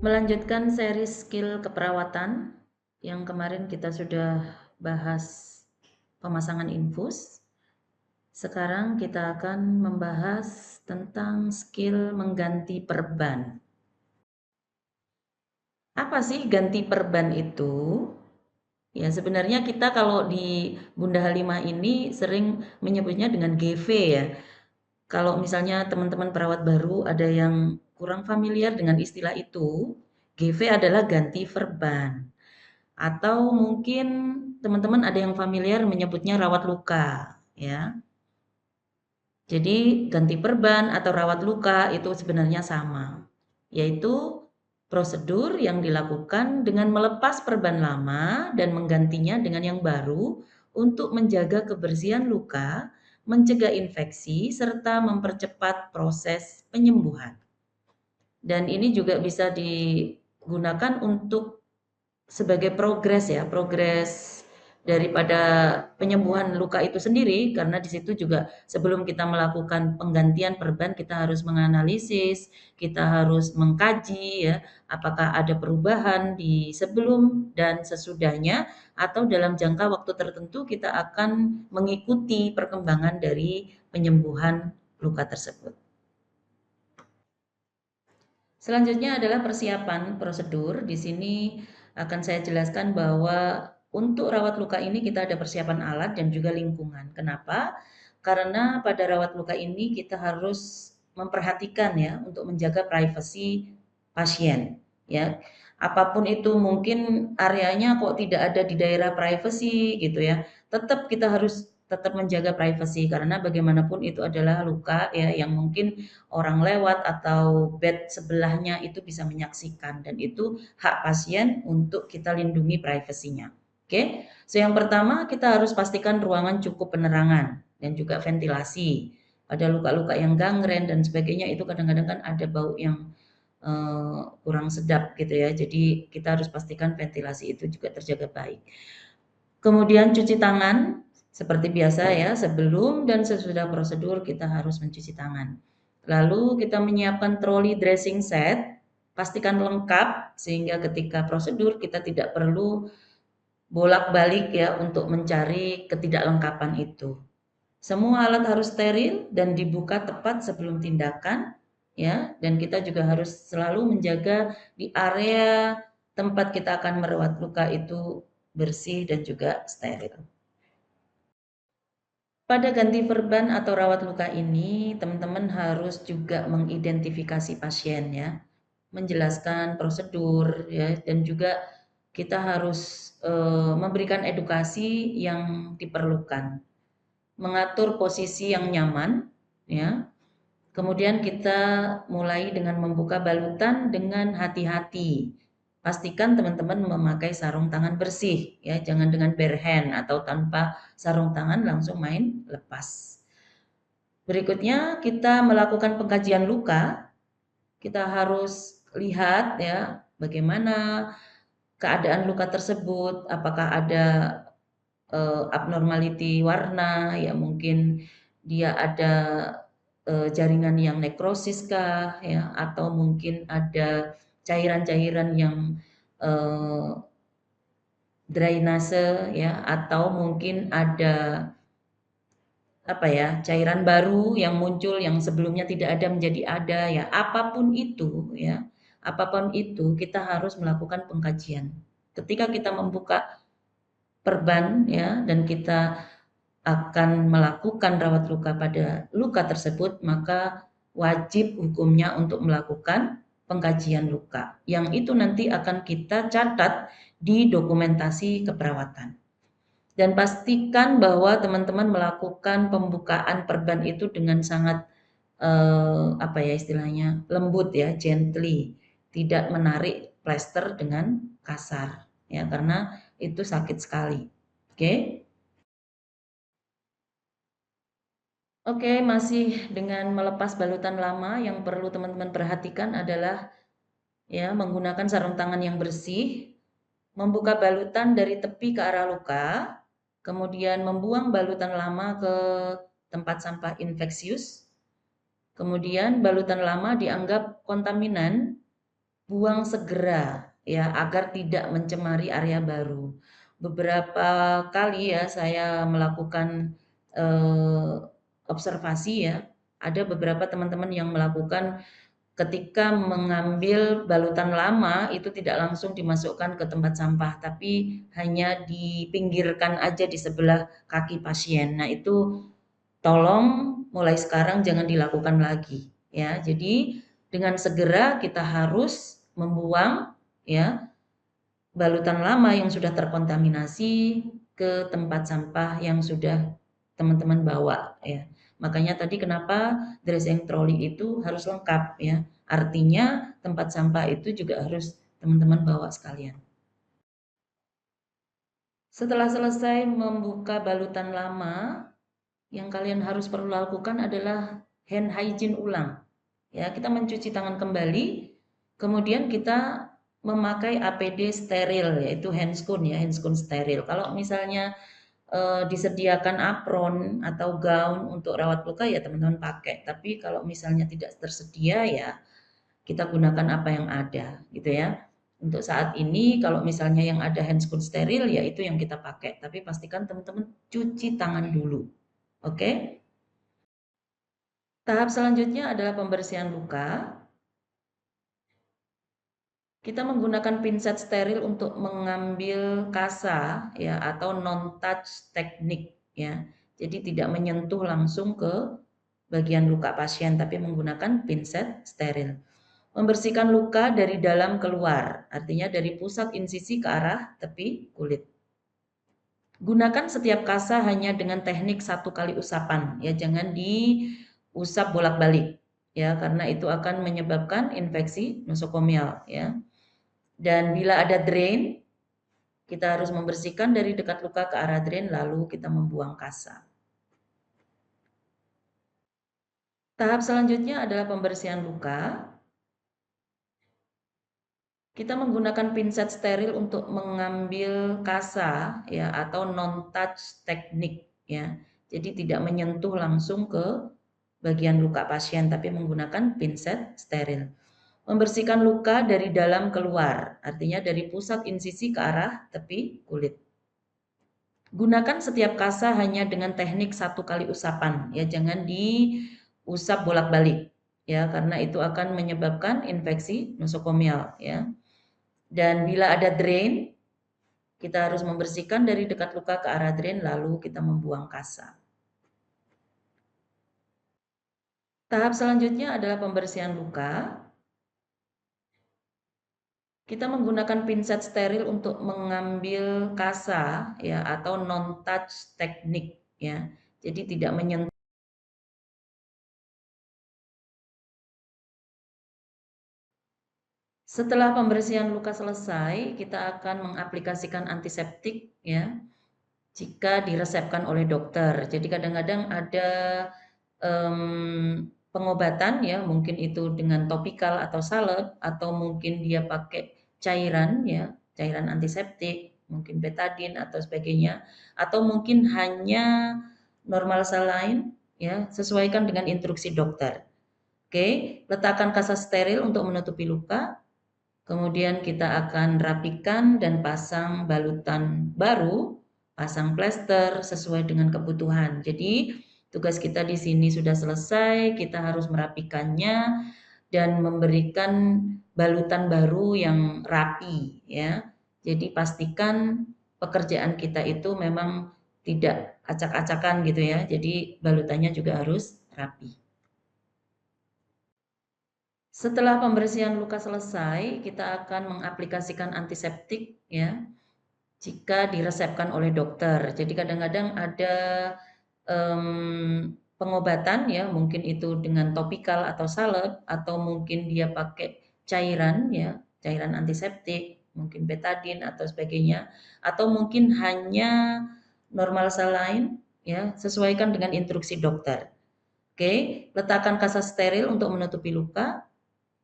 Melanjutkan seri skill keperawatan yang kemarin kita sudah bahas pemasangan infus. Sekarang kita akan membahas tentang skill mengganti perban. Apa sih ganti perban itu? Ya, sebenarnya kita kalau di Bunda Halimah ini sering menyebutnya dengan GV ya. Kalau misalnya teman-teman perawat baru ada yang kurang familiar dengan istilah itu, GV adalah ganti perban. Atau mungkin teman-teman ada yang familiar menyebutnya rawat luka, ya. Jadi ganti perban atau rawat luka itu sebenarnya sama, yaitu prosedur yang dilakukan dengan melepas perban lama dan menggantinya dengan yang baru untuk menjaga kebersihan luka, mencegah infeksi, serta mempercepat proses penyembuhan. Dan ini juga bisa digunakan untuk sebagai progres ya, progres daripada penyembuhan luka itu sendiri, karena di situ juga sebelum kita melakukan penggantian perban kita harus menganalisis, kita harus mengkaji ya, apakah ada perubahan di sebelum dan sesudahnya atau dalam jangka waktu tertentu kita akan mengikuti perkembangan dari penyembuhan luka tersebut. Selanjutnya adalah persiapan prosedur. Di sini akan saya jelaskan bahwa untuk rawat luka ini kita ada persiapan alat dan juga lingkungan. Kenapa? Karena pada rawat luka ini kita harus memperhatikan ya untuk menjaga privasi pasien ya. Apapun itu mungkin areanya kok tidak ada di daerah privasi gitu ya. Tetap kita harus tetap menjaga privasi karena bagaimanapun itu adalah luka ya yang mungkin orang lewat atau bed sebelahnya itu bisa menyaksikan dan itu hak pasien untuk kita lindungi privasinya. Oke, so yang pertama kita harus pastikan ruangan cukup penerangan dan juga ventilasi. Pada luka-luka yang gangren dan sebagainya itu kadang-kadang kan ada bau yang kurang sedap gitu ya. Jadi kita harus pastikan ventilasi itu juga terjaga baik. Kemudian cuci tangan seperti biasa ya, sebelum dan sesudah prosedur kita harus mencuci tangan. Lalu kita menyiapkan troli dressing set, pastikan lengkap sehingga ketika prosedur kita tidak perlu bolak-balik ya untuk mencari ketidaklengkapan itu. Semua alat harus steril dan dibuka tepat sebelum tindakan ya, dan kita juga harus selalu menjaga di area tempat kita akan merawat luka itu bersih dan juga steril. Pada ganti perban atau rawat luka ini, teman-teman harus juga mengidentifikasi pasien ya, menjelaskan prosedur ya, dan juga kita harus memberikan edukasi yang diperlukan, mengatur posisi yang nyaman ya. Kemudian kita mulai dengan membuka balutan dengan hati-hati. Pastikan teman-teman memakai sarung tangan bersih ya, jangan dengan bare hand atau tanpa sarung tangan langsung main lepas. Berikutnya kita melakukan pengkajian luka. Kita harus lihat ya bagaimana keadaan luka tersebut, apakah ada abnormality warna ya, mungkin dia ada jaringan yang nekrosis kah ya, atau mungkin ada cairan-cairan yang drainase ya, atau mungkin ada apa ya, cairan baru yang muncul yang sebelumnya tidak ada menjadi ada ya. Apapun itu ya, apapun itu kita harus melakukan pengkajian. Ketika kita membuka perban ya dan kita akan melakukan rawat luka pada luka tersebut, maka wajib hukumnya untuk melakukan pengkajian luka. Yang itu nanti akan kita catat di dokumentasi keperawatan. Dan pastikan bahwa teman-teman melakukan pembukaan perban itu dengan sangat apa ya istilahnya, lembut ya, gently, tidak menarik plester dengan kasar ya, karena itu sakit sekali. Oke. Oke, masih dengan melepas balutan lama yang perlu teman-teman perhatikan adalah ya menggunakan sarung tangan yang bersih, membuka balutan dari tepi ke arah luka, kemudian membuang balutan lama ke tempat sampah infeksius, kemudian balutan lama dianggap kontaminan buang segera ya agar tidak mencemari area baru. Beberapa kali ya saya melakukan observasi ya, ada beberapa teman-teman yang melakukan ketika mengambil balutan lama itu tidak langsung dimasukkan ke tempat sampah, tapi hanya dipinggirkan aja di sebelah kaki pasien. Nah, itu tolong mulai sekarang jangan dilakukan lagi ya. Jadi dengan segera kita harus membuang ya balutan lama yang sudah terkontaminasi ke tempat sampah yang sudah teman-teman bawa ya. Makanya tadi kenapa dressing trolley itu harus lengkap ya. Artinya tempat sampah itu juga harus teman-teman bawa sekalian. Setelah selesai membuka balutan lama, yang kalian harus perlu lakukan adalah hand hygiene ulang. Ya, kita mencuci tangan kembali, kemudian kita memakai APD steril yaitu handscoon ya, handscoon steril. Kalau misalnya disediakan apron atau gaun untuk rawat luka ya teman-teman pakai. Tapi kalau misalnya tidak tersedia ya kita gunakan apa yang ada gitu ya. Untuk saat ini kalau misalnya yang ada handscoon steril ya itu yang kita pakai. Tapi pastikan teman-teman cuci tangan dulu. Oke? Tahap selanjutnya adalah pembersihan luka. Kita menggunakan pinset steril untuk mengambil kasa ya atau non touch teknik ya. Jadi tidak menyentuh langsung ke bagian luka pasien tapi menggunakan pinset steril. Membersihkan luka dari dalam keluar, artinya dari pusat insisi ke arah tepi kulit. Gunakan setiap kasa hanya dengan teknik 1 kali usapan ya, jangan diusap bolak-balik ya karena itu akan menyebabkan infeksi nosokomial ya. Dan bila ada drain, kita harus membersihkan dari dekat luka ke arah drain lalu kita membuang kasa. Tahap selanjutnya adalah pembersihan luka. Kita menggunakan pinset steril untuk mengambil kasa ya atau non touch teknik ya. Jadi tidak menyentuh langsung ke bagian luka pasien tapi menggunakan pinset steril. Membersihkan luka dari dalam keluar, artinya dari pusat insisi ke arah tepi kulit. Gunakan setiap kasa hanya dengan teknik 1 kali usapan ya, jangan diusap bolak-balik ya karena itu akan menyebabkan infeksi nosokomial ya. Dan bila ada drain, kita harus membersihkan dari dekat luka ke arah drain lalu kita membuang kasa. Tahap selanjutnya adalah pembersihan luka. Kita menggunakan pinset steril untuk mengambil kasa ya atau non touch teknik ya. Jadi tidak menyentuh. Setelah pembersihan luka selesai, kita akan mengaplikasikan antiseptik ya jika diresepkan oleh dokter. Jadi kadang-kadang ada pengobatan ya, mungkin itu dengan topikal atau salep atau mungkin dia pakai cairan ya, cairan antiseptik, mungkin betadin atau sebagainya, atau mungkin hanya normal saline ya, sesuaikan dengan instruksi dokter. Oke, letakkan kasa steril untuk menutupi luka. Kemudian kita akan rapikan dan pasang balutan baru, pasang plester sesuai dengan kebutuhan. Jadi tugas kita di sini sudah selesai, kita harus merapikannya dan memberikan balutan baru yang rapi ya. Jadi pastikan pekerjaan kita itu memang tidak acak-acakan gitu ya. Jadi balutannya juga harus rapi. Setelah pembersihan luka selesai, kita akan mengaplikasikan antiseptik ya jika diresepkan oleh dokter. Jadi kadang-kadang ada pengobatan ya, mungkin itu dengan topikal atau salep atau mungkin dia pakai cairan ya, cairan antiseptik, mungkin betadin atau sebagainya, atau mungkin hanya normal saline ya, sesuaikan dengan instruksi dokter. Oke, letakkan kasa steril untuk menutupi luka.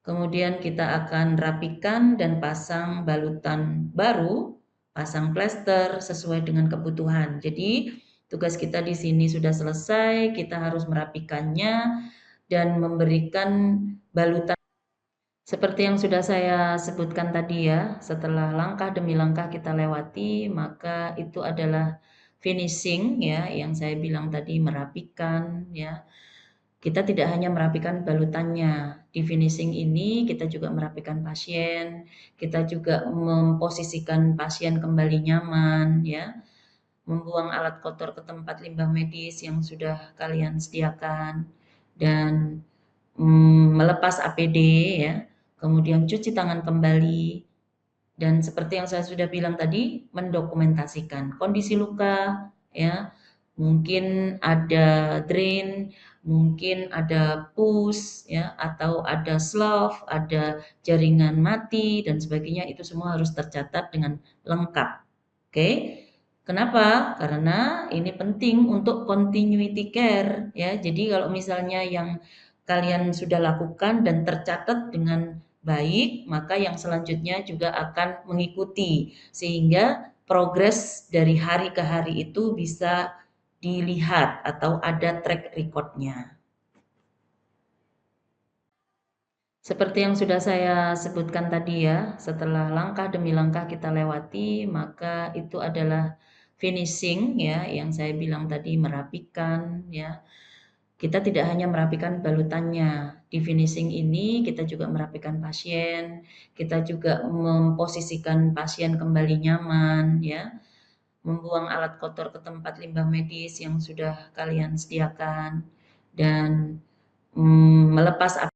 Kemudian kita akan rapikan dan pasang balutan baru, pasang plester sesuai dengan kebutuhan. Jadi tugas kita di sini sudah selesai, kita harus merapikannya dan memberikan balutan. Seperti yang sudah saya sebutkan tadi ya, setelah langkah demi langkah kita lewati, maka itu adalah finishing ya, yang saya bilang tadi merapikan ya. Kita tidak hanya merapikan balutannya. Di finishing ini kita juga merapikan pasien, kita juga memposisikan pasien kembali nyaman ya, membuang alat kotor ke tempat limbah medis yang sudah kalian sediakan, dan melepas APD ya, kemudian cuci tangan kembali, dan seperti yang saya sudah bilang tadi, mendokumentasikan kondisi luka ya, mungkin ada drain, mungkin ada pus ya, atau ada slough, ada jaringan mati dan sebagainya, itu semua harus tercatat dengan lengkap. Oke. Kenapa? Karena ini penting untuk continuity care ya. Jadi kalau misalnya yang kalian sudah lakukan dan tercatat dengan baik, maka yang selanjutnya juga akan mengikuti sehingga progres dari hari ke hari itu bisa dilihat atau ada track record-nya. Seperti yang sudah saya sebutkan tadi ya, setelah langkah demi langkah kita lewati, maka itu adalah finishing ya, yang saya bilang tadi merapikan ya. Kita tidak hanya merapikan balutannya. Di finishing ini kita juga merapikan pasien, kita juga memposisikan pasien kembali nyaman ya, membuang alat kotor ke tempat limbah medis yang sudah kalian sediakan, dan melepas